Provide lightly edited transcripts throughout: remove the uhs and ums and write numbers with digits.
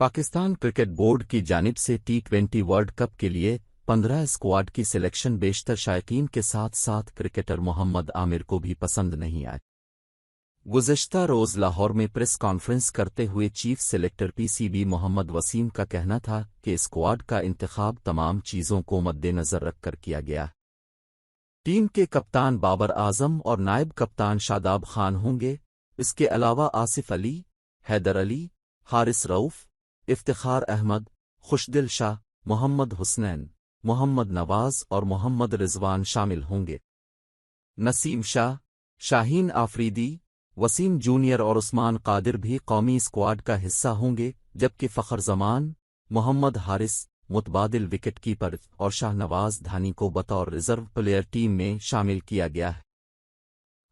Pakistan cricket board की जानिब से टी20 वर्ल्ड कप के लिए 15 स्क्वाड की सिलेक्शन बेशतर शायकीन के साथ साथ क्रिकेटर मोहम्मद आमिर को भी पसंद नहीं आई। गुज़श्ता रोज़ लाहौर में प्रेस कॉन्फ्रेंस करते हुए chief selector PCB Mohammad Wasim का कहना था कि स्क्वाड का इंतखाब तमाम चीज़ों को मद्देनज़र रखकर किया गया। टीम के कप्तान बाबर आजम और नायब कप्तान शादाब खान होंगे। इसके अलावा आसिफ अली, हैदर अली, हारिस रऊफ, इफ्तिखार अहमद, खुशदिल शाह, मोहम्मद हुसनैन, मोहम्मद नवाज और मोहम्मद रिजवान शामिल होंगे। नसीम शाह, शाहीन आफरीदी, वसीम जूनियर और उस्मान कादिर भी कौमी स्क्वाड का हिस्सा होंगे, जबकि फ़खर जमान, मोहम्मद हारिस, मुतबादिल विकेटकीपर और शाहनवाज धानी को बतौर रिजर्व प्लेयर टीम में शामिल किया गया है।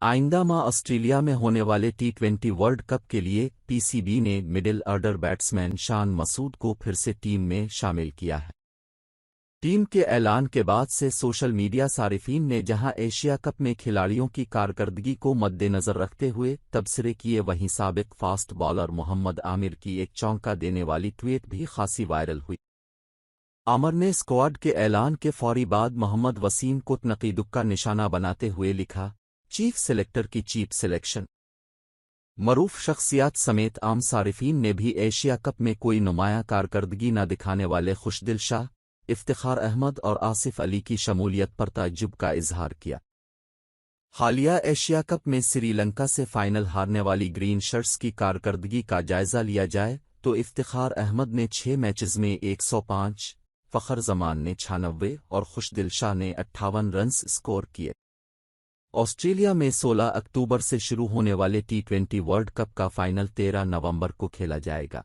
आइंदा माह ऑस्ट्रेलिया में होने वाले टी20 वर्ल्ड कप के लिए पीसीबी ने middle order batsman Shan Masood को फिर से टीम में शामिल किया है। टीम के ऐलान के बाद से सोशल मीडिया सारिफीन ने जहां एशिया कप में खिलाड़ियों की कारकर्दगी को मद्देनजर रखते हुए तबसरे किए, वहीं साबिक फास्ट बॉलर मोहम्मद आमिर की एक चौंका देने वाली ट्वीट भी खासी वायरल हुई। आमिर ने स्क्वाड के ऐलान के फौरी बाद मोहम्मद वसीम को तनकीद का निशाना बनाते हुए लिखा, चीफ सेलेक्टर की चीप सिलेक्शन। मरूफ शख्सियात समेत आम सारिफीन ने भी एशिया कप में कोई नुमाया कारकर्दगी न दिखाने वाले खुशदिल शाह, इफ्तिखार अहमद और आसिफ अली की शमूलियत पर ताज्जुब का इजहार किया। हालिया एशिया कप में श्रीलंका से फाइनल हारने वाली ग्रीन शर्ट्स की कारकर्दगी का जायजा लिया जाए तो इफ्तिखार अहमद ने 6 मैचेस में 105, फ़खर जमान ने 96 और खुशदिल शाह ने 58 रन्स स्कोर किए। ऑस्ट्रेलिया में 16 अक्टूबर से शुरू होने वाले टी20 वर्ल्ड कप का फाइनल 13 नवंबर को खेला जाएगा।